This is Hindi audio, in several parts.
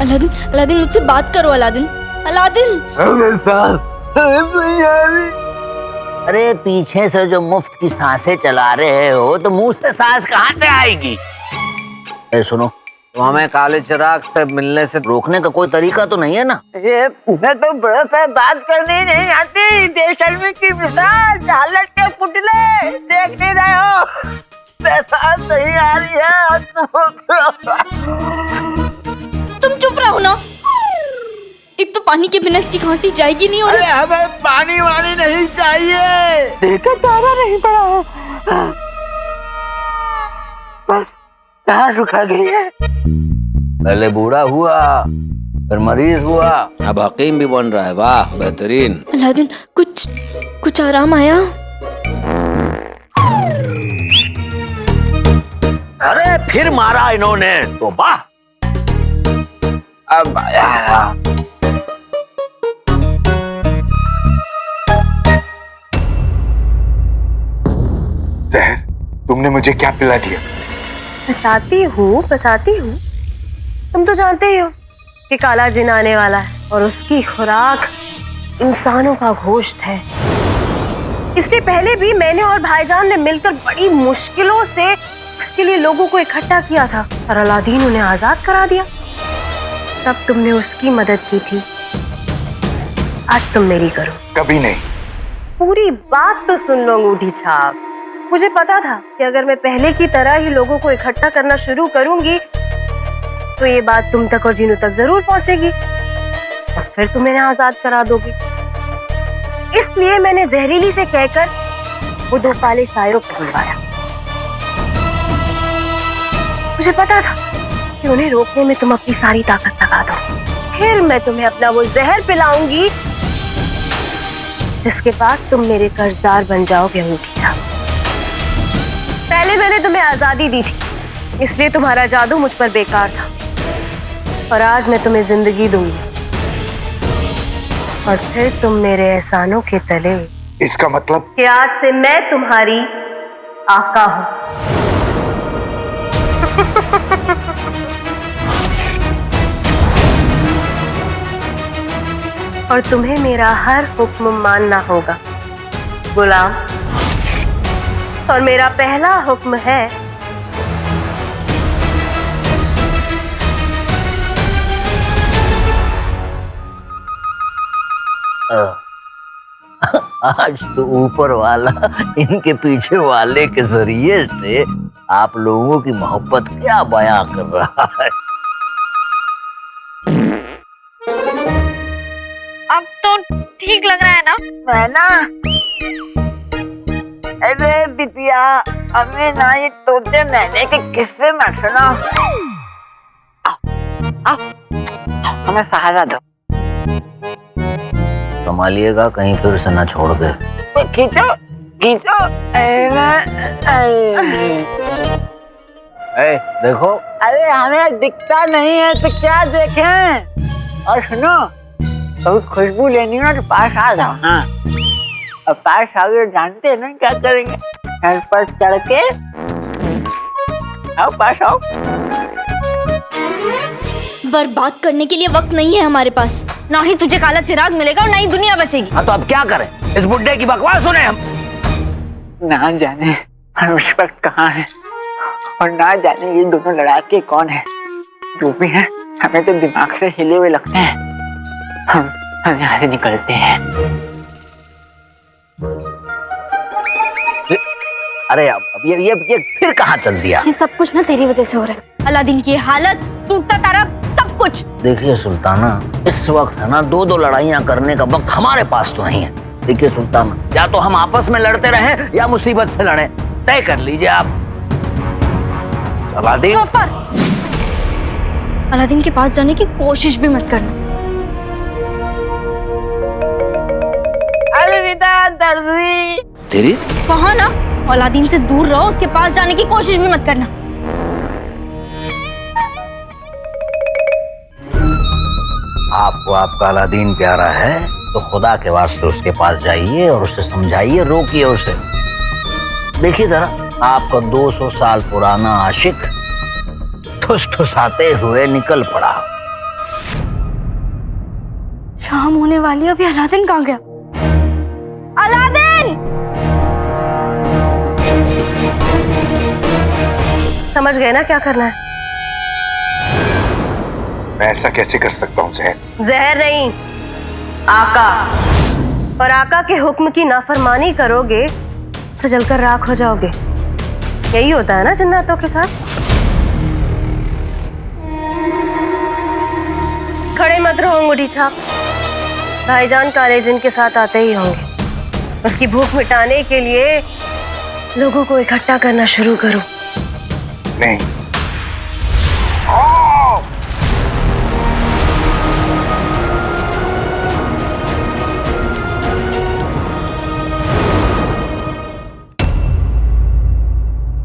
अलादीन, अलादीन मुझसे बात करो अलादीन, अलादीन। अरे पीछे से जो मुफ्त की सांसें चला रहे हो तो मुंह से सांस कहाँ से आएगी? सुनो, तो हमें काले चिराग से मिलने से रोकने का कोई तरीका तो नहीं है ना? ये तुम्हें तो बड़ा सा बात करनी नहीं आती। बेशर्मी की मिसाल, हालत के पुतले देख नहीं रहे हो? पैसा नहीं आ रही है। तुम चुप रहो ना। एक तो पानी के बिना इसकी खांसी जाएगी नहीं और अरे हमें पानी वानी नहीं चाहिए। देखा तारा नहीं पड़ा है, बस कहाँ सुखा गई है। पहले बूढ़ा हुआ, फिर मरीज हुआ, अब हकीम भी बन रहा है। वाह, बेहतरीन। अलादीन, कुछ आराम आया? अरे फिर मारा इन्होंने तो वाह। अब आया। जहर, तुमने मुझे क्या पिला दिया? बताती हूँ। तुम तो जानते ही हो कि काला जिन आने वाला है और उसकी खुराक इंसानों का गोश्त है। इसलिए पहले भी मैंने और भाईजान ने मिलकर बड़ी मुश्किलों से उसके लिए लोगों को इकट्ठा किया था और अलादीन उन्हें आजाद करा दिया। तब तुमने उसकी मदद की थी, आज तुम मेरी करो। कभी नहीं। पूरी बात तो सुन लो अंगूठी छाप। मुझे पता था कि अगर मैं पहले की तरह ही लोगों को इकट्ठा करना शुरू करूंगी तो ये बात तुम तक और जीनू तक जरूर पहुंचेगी और फिर तुम इन्हें आजाद करा दोगी। इसलिए मैंने जहरीली से कहकर वो दो काले सायों को बुलवाया। मुझे पता था कि उन्हें रोकने में तुम अपनी सारी ताकत लगा दो। फिर मैं तुम्हें अपना वो जहर पिलाऊंगी जिसके बाद तुम मेरे कर्जदार बन जाओगे अंगूठी छाप। पहले मैंने तुम्हें आजादी दी थी, इसलिए तुम्हारा जादू मुझ पर बेकार था और आज मैं तुम्हें जिंदगी दूंगी और फिर तुम मेरे एहसानों के तले। इसका मतलब कि आज से मैं तुम्हारी आका हूं। और तुम्हें मेरा हर हुक्म मानना होगा गुलाम। और मेरा पहला हुक्म है आज तो ऊपर वाला इनके पीछे वाले के जरिए से आप लोगों की मोहब्बत क्या बयां कर रहा है। अब तो ठीक लग रहा है ना? मैं ना, अरे बिटिया, हमें ना ये तोते मैंने के किस्से मत सुनो। आओ, हमें सहारा दो। संभालिएगा कहीं फिर से ना छोड़ दे। खींचो खींचो। देखो, अरे हमें दिखता नहीं है तो क्या देखें। और सुनो, कभी खुशबू लेनी हो तो पास आ जाओ ना। अब पास आ गए, जानते हैं ना क्या करेंगे? घर पर चढ़ के आओ, पास आओ। बर्बाद करने के लिए वक्त नहीं है हमारे पास। ना ही तुझे काला चिराग मिलेगा और ना ही दुनिया बचेगी। हाँ तो अब क्या करें? इस बुड्ढे की बकवास सुने हम। ना जाने हम इस वक्त कहाँ हैं और ना जाने ये दोनों लड़ाके कौन है। जो भी है, हमें तो दिमाग से हिले हुए लगते हैं। हम यहाँ से निकलते हैं। अरे अब ये फिर कहाँ चल दिया? ये सब कुछ ना तेरी वजह से हो रहा है। अलादीन की हालत, टूटता तारा, सब कुछ। देखिए सुल्ताना, इस वक्त है ना दो लड़ाइयाँ करने का वक्त हमारे पास तो नहीं है। देखिए सुल्ताना, या तो हम आपस में लड़ते रहें या मुसीबत से लड़ें। तय कर लीजिए आप। अलादीन, अलादीन के पास जाने की कोशिश भी मत करना। अलविदा दर्जी। तेरी कहा ना, अलादीन से दूर रहो, उसके पास जाने की कोशिश भी मत करना। आपको आपका अलादीन प्यारा है तो खुदा के वास्ते उसके पास जाइए और उसे समझाइए, रोकिए उसे। देखिए जरा, आपका 200 साल पुराना आशिक ठुस ठुसाते हुए निकल पड़ा। शाम होने वाली है, अभी अलादीन कहाँ गया? अलादीन! समझ गए ना क्या करना है? मैं ऐसा कैसे कर सकता हूँ जहर? जहर नहीं, आका। और आका के हुक्म की नाफरमानी करोगे तो जलकर राख हो जाओगे। यही होता है ना जन्नतों के साथ। खड़े मत रहो अंगूठी छाप। भाईजान काले जिन के साथ आते ही होंगे। उसकी भूख मिटाने के लिए लोगों को इकट्ठा करना शुरू करो। नहीं।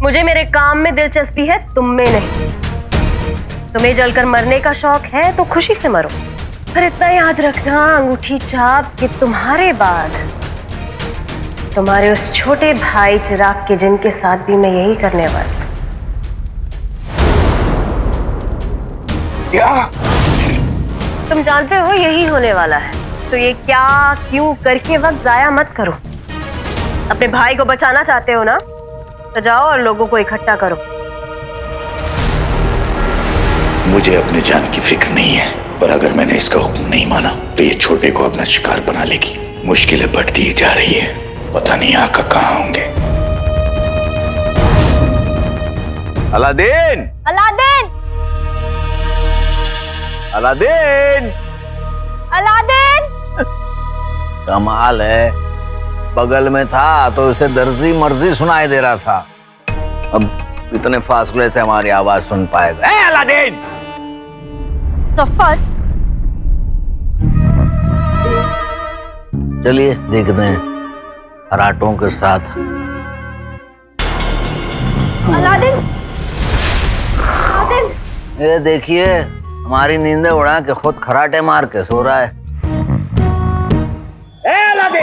मुझे मेरे काम में दिलचस्पी है, तुम में नहीं। तुम्हें जलकर मरने का शौक है तो खुशी से मरो, पर इतना याद रखना अंगूठी छाप कि तुम्हारे बाद तुम्हारे उस छोटे भाई चिराग के जिन के साथ भी मैं यही करने वाली। क्या? तुम जानते हो यही होने वाला है, तो ये क्या क्यों करके वक्त जाया मत करो। अपने भाई को बचाना चाहते हो ना, तो जाओ और लोगों को इकट्ठा करो। मुझे अपने जान की फिक्र नहीं है, पर अगर मैंने इसका हुक्म नहीं माना तो ये छोटे को अपना शिकार बना लेगी। मुश्किलें बढ़ती ही जा रही है, पता नहीं आका कहाँ होंगे। अलादीन! अलादीन! अलादीन! अलादीन! कमाल है, बगल में था तो उसे दर्जी मर्जी सुनाई दे रहा था, अब इतने फासले से हमारी आवाज सुन पाएगा। ए अलादीन! जफर! चलिए देखते हैं खराटों के साथ। अलादीन! अलादीन! ये देखिए, हमारी नींदें उड़ा के खुद खराटे मार के सो रहा है।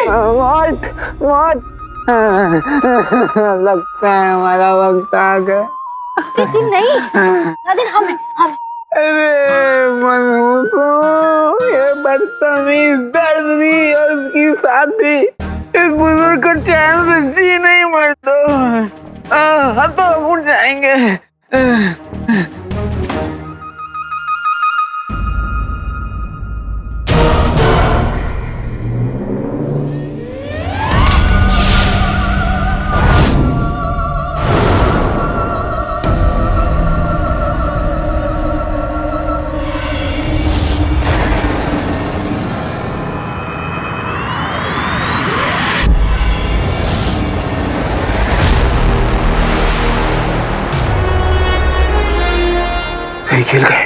मौत मौत लगता है हमारा वक्त आ गया। अलादीन नहीं, अलादीन हम अरे मनहूसो, ये बदतमीज दर्जी और उसकी साथी इस बुजुर्ग को चैन से जी नहीं मरते। तो उठ जाएंगे। सही खेल गए।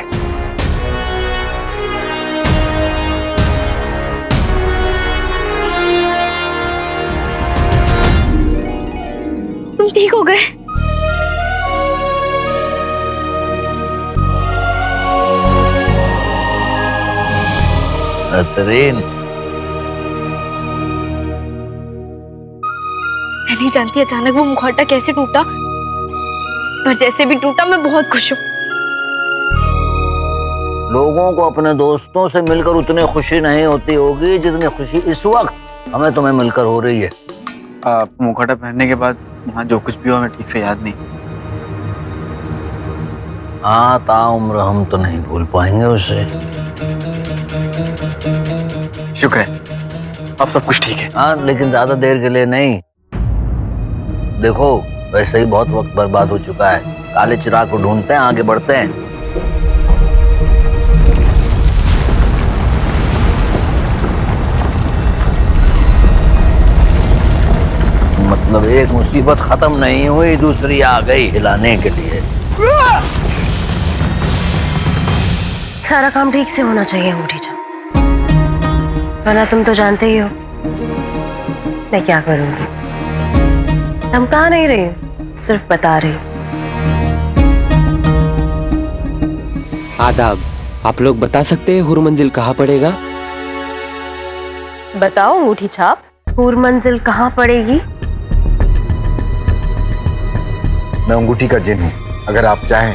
तुम ठीक हो गए? बेहतरीन। मैं नहीं जानती अचानक वो मुखौटा कैसे टूटा, पर जैसे भी टूटा मैं बहुत खुश हूँ। लोगों को अपने दोस्तों से मिलकर उतनी खुशी नहीं होती होगी जितनी खुशी इस वक्त हमें तुम्हें मिलकर हो रही है। मुखौटा पहनने के बाद वहाँ जो कुछ भी हुआ हमें ठीक से याद नहीं। हाँ, ताउम्र हम तो नहीं भूल पाएंगे उसे। शुक्र है, अब सब कुछ ठीक है। हाँ, लेकिन ज्यादा देर के लिए नहीं। देखो, वैसे ही बहुत वक्त बर्बाद हो चुका है। काले चिराग को ढूंढते हैं, आगे बढ़ते हैं। मतलब एक मुसीबत खत्म नहीं हुई, दूसरी आ गई हिलाने के लिए। सारा काम ठीक से होना चाहिए अंगूठी छाप, वरना तुम तो जानते ही हो मैं क्या करूंगी। धमका नहीं रही हूं, सिर्फ बता रही हूं। आदाब, आप लोग बता सकते हैं हुर मंजिल कहाँ पड़ेगा? बताओ अंगूठी छाप, हुर मंजिल कहाँ पड़ेगी? मैं अंगूठी का जिन हूँ, अगर आप चाहें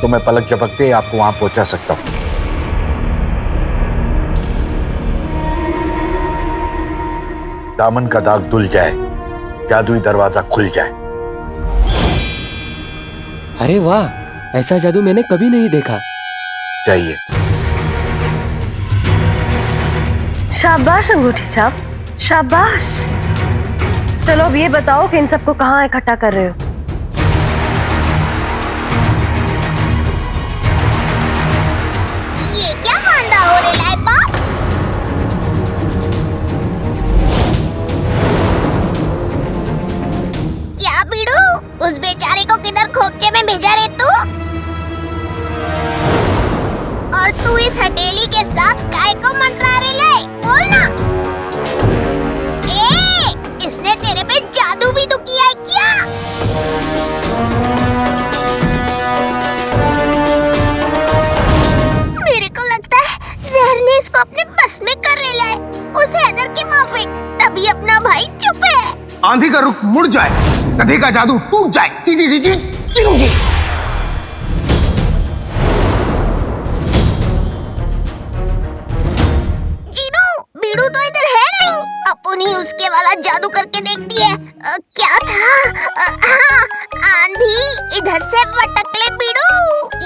तो मैं पलक झपकते ही आपको वहां पहुंचा सकता हूँ। दामन का दाग धुल जाए, जादुई दरवाजा खुल जाए। अरे वाह, ऐसा जादू मैंने कभी नहीं देखा। चाहिए। शाबाश अंगूठी छाप, शाबाश। चलो अब ये बताओ कि इन सबको कहाँ इकट्ठा कर रहे हो? ये क्या मांदा हो रहा है बाप? क्या बीड़ू, उस बेचारे को किधर खोपचे में भेजा रे तू? और तू इस हथेली के साथ काय को मंत्रा रे ले? बोल ना। इसने तेरे पे जादू भी तो किया है क्या? मेरे को लगता है जहर ने इसको अपने बस में कर रेला है। उस हैदर के माफिक, तभी अपना भाई चुप है। आंधी का रुख मुड़ जाए, गधे का जादू टूट जाए। जी जी जी जी जी। जीनू, बीड़ू तो इधर है नहीं। अपन ही उसके वाला जादू करके देखती है। क्या था? हाँ, आंधी इधर से वटक ले बीड़ू।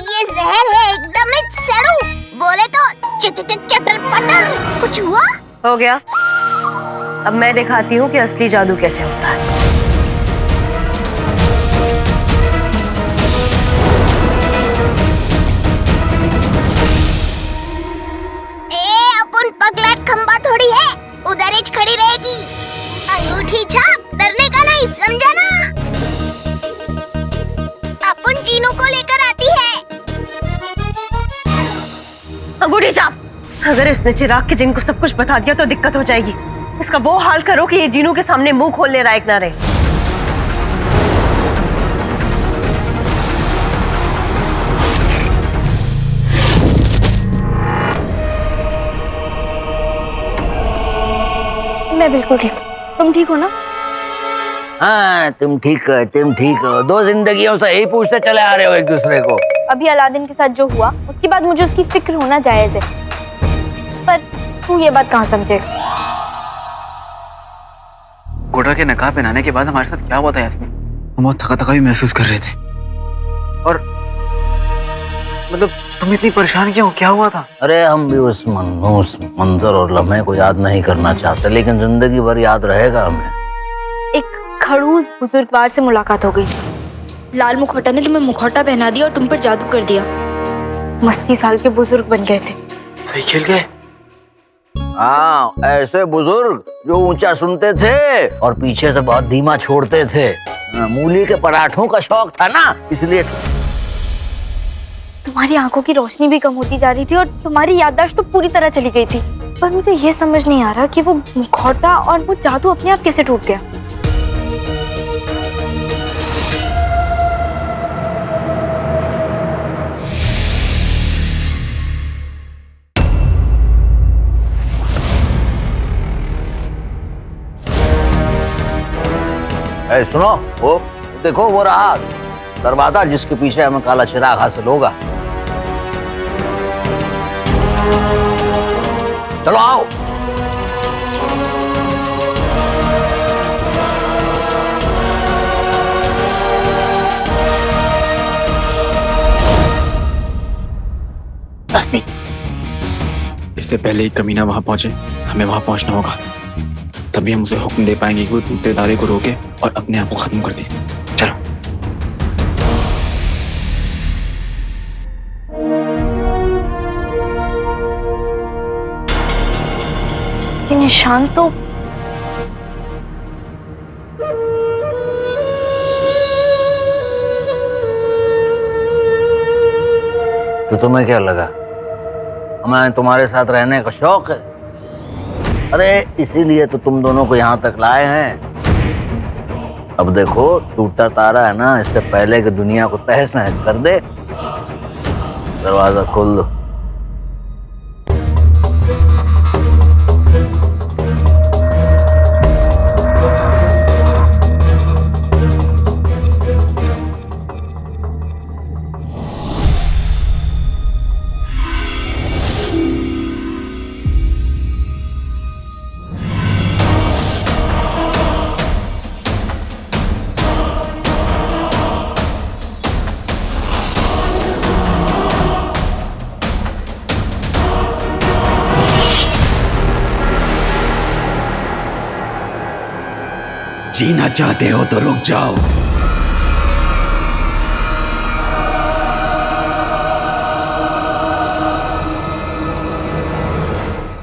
ये जहर है एकदम सड़ू। बोले तो चटर पटर। कुछ हुआ? हो गया। अब मैं दिखाती हूँ कि असली जादू कैसे होता है। अपन पगलेट खंबा थोड़ी है, उधर ही खड़ी रहेगी। अंगूठी छाप, डरने का नहीं, समझा ना? अपन जीनू को लेकर आती है। अंगूठी छाप, अगर इसने चिराग के जिन को सब कुछ बता दिया तो दिक्कत हो जाएगी। इसका वो हाल करो कि ये जीनू के सामने मुंह खोलने लायक ना रहे। मैं बिल्कुल ठीक हूँ। तुम ठीक हो ना? हाँ, तुम ठीक हो। 2 जिंदगियों से यही पूछते चले आ रहे हो एक दूसरे को। अभी अलादीन के साथ जो हुआ उसके बाद मुझे उसकी फिक्र होना जायज है, पर तू ये बात कहाँ समझेगा? घोड़ा के नकाब पहनाने के बाद हमारे साथ क्या हुआ था यास्मीन? हम बहुत थका भी महसूस कर रहे थे। और मतलब तुम इतनी परेशान क्यों? क्या हुआ था? अरे हम भी उस मंजर और लम्हे को याद नहीं करना चाहते, लेकिन जिंदगी भर याद रहेगा हमें। एक खड़ूस बुजुर्गवार से मुलाकात हो गई। लाल मुखौटा ने तुम्हें मुखौटा पहना दिया और तुम पर जादू कर दिया। 80 साल के बुजुर्ग बन गए थे। सही खेल गए। हाँ, ऐसे बुजुर्ग जो ऊंचा सुनते थे और पीछे से बहुत धीमा छोड़ते थे। मूली के पराठों का शौक था ना, इसलिए। तुम्हारी आंखों की रोशनी भी कम होती जा रही थी और तुम्हारी याददाश्त तो पूरी तरह चली गई थी। पर मुझे ये समझ नहीं आ रहा कि वो मुखौटा और वो जादू अपने आप कैसे टूट गया। सुनो, वो देखो, वो रहा दरवाजा जिसके पीछे हमें काला चिराग हासिल होगा। चलो आओ। इससे पहले ही कमीना वहां पहुंचे, हमें वहां पहुंचना होगा। तभी हम उसे हुक्म दे पाएंगे कि वो टूटते तारे को रोके और अपने आप को खत्म कर दे। चलो। ये निशान तो तुम्हें क्या लगा हमें तुम्हारे साथ रहने का शौक है? अरे इसीलिए तो तुम दोनों को यहाँ तक लाए हैं। अब देखो, टूटा तारा है ना, इससे पहले कि दुनिया को तहस नहस कर दे, दरवाजा खोल दो। जीना चाहते हो तो रुक जाओ।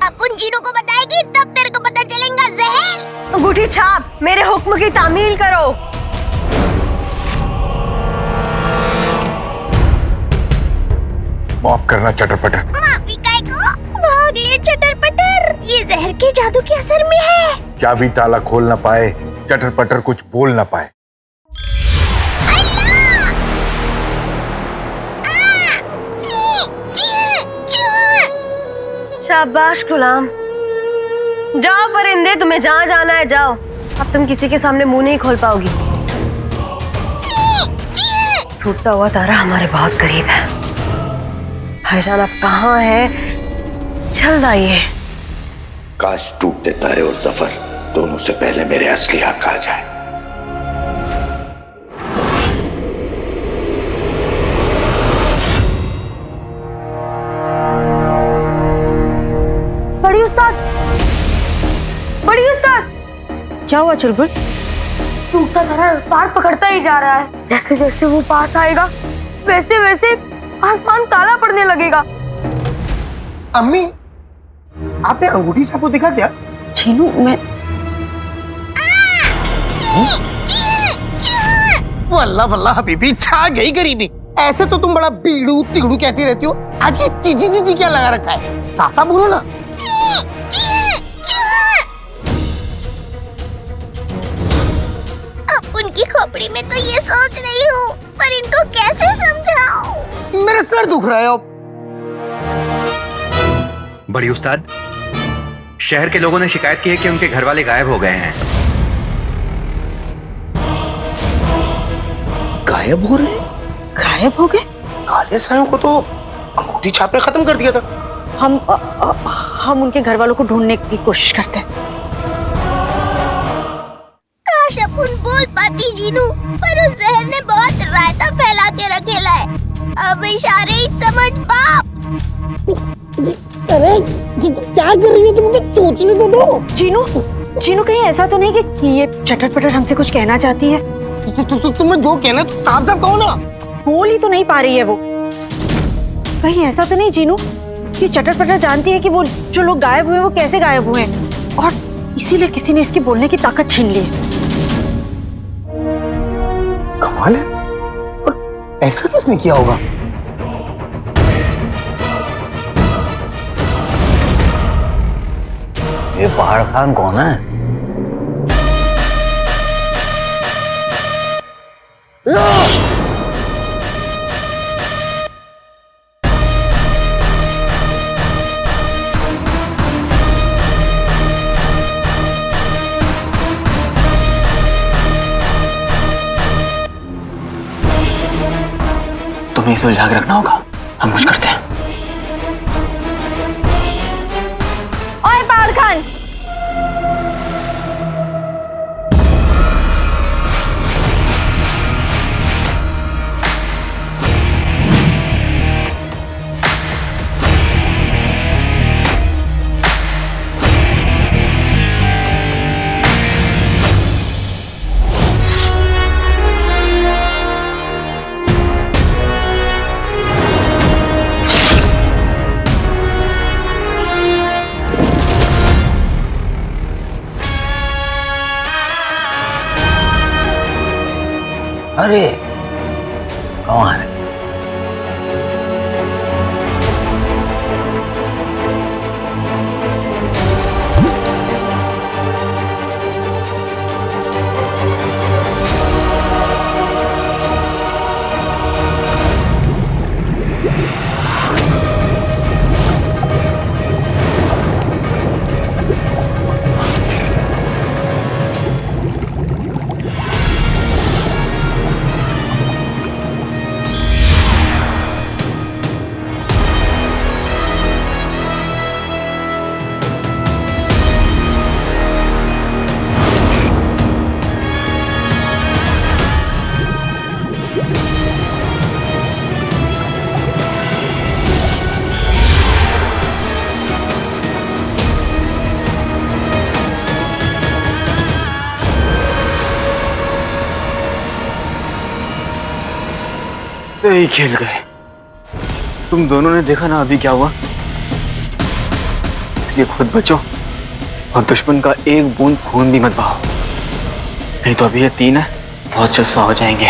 अपन जीनू को बताएगी तब तेरे को पता चलेगा जहर। अंगूठी छाप, मेरे हुक्म की तामील करो। माफ करना चटर-पटर। माफी काय को? भाग ले चटर-पटर, ये जहर के जादू के असर में है। चाबी ताला खोल ना पाए, चटर-पटर कुछ बोल ना पाए। शाबाश गुलाम, जाओ परिंदे, तुम्हें जहाँ जाना है जाओ। अब तुम किसी के सामने मुंह नहीं खोल पाओगी। टूटता हुआ तारा हमारे बहुत करीब है। भाईजान आप कहाँ हैं? जल्द आइए। काश टूटते तारे और सफर दोनों से पहले मेरे असली हक आ जाए। बड़ी उस्ताद, बड़ी उस्ताद। क्या हुआ चुलबुल? टूटता तारा रफ्तार पकड़ता ही जा रहा है। जैसे जैसे वो पास आएगा वैसे वैसे आसमान काला पड़ने लगेगा। अम्मी, आपने अंगूठी छाप को देखा क्या? जीनू, मैं वल्ला वल्ला हबीबी, छा गई गरीबी। ऐसे तो तुम बड़ा बीड़ू तिगड़ू कहती रहती हो, आज ये चीजी चीजी क्या लगा रखा है? साफ बोलो ना। अब उनकी खोपड़ी में तो ये सोच रही हूँ, पर इनको कैसे समझाऊं? मेरे सर दुख रहा है अब। बड़ी उस्ताद, शहर के लोगों ने शिकायत की है कि उनके घर वाले गायब हो गए हैं। गायब हो रहे हैं? गायब हो गए? काले सायों को तो अंगूठी छाप ने खत्म कर दिया था। हम उनके घर वालों को ढूंढने की कोशिश करते हैं। काश अपन बोल पाती जीनू, पर उस जहर ने बहुत रायता फैला के रखेला है। अब इशारे ही समझ पाप। अरे क्या कर रही हो तुम? मुझे सोचने तो दो। जीनू कहीं ऐसा तो नहीं कि ये चटर-पटर हमसे कुछ कहना चाहती है? तुम्हें जो कहना तो साफ साफ कहो ना। बोल ही तो नहीं पा रही है वो। कहीं ऐसा तो नहीं जीनू कि चटर-पटर जानती है कि वो जो लोग गायब हुए वो कैसे गायब हुए हैं, और इसीलिए किसी ने इसकी बोलने की ताकत छीन ली है। कमाल है, और ऐसा किसने किया होगा? ये पहाड़ खान कौन है? तुम्हें इसे उलझा के रखना होगा। हम कुछ करते हैं। ओए पहाड़ खान, अरे कौन है? सही खेल गए। तुम दोनों ने देखा ना अभी क्या हुआ, इसलिए खुद बचो और दुश्मन का एक बूंद खून भी मत बहाओ, नहीं तो अभी ये तीन है बहुत जल्द हो जाएंगे।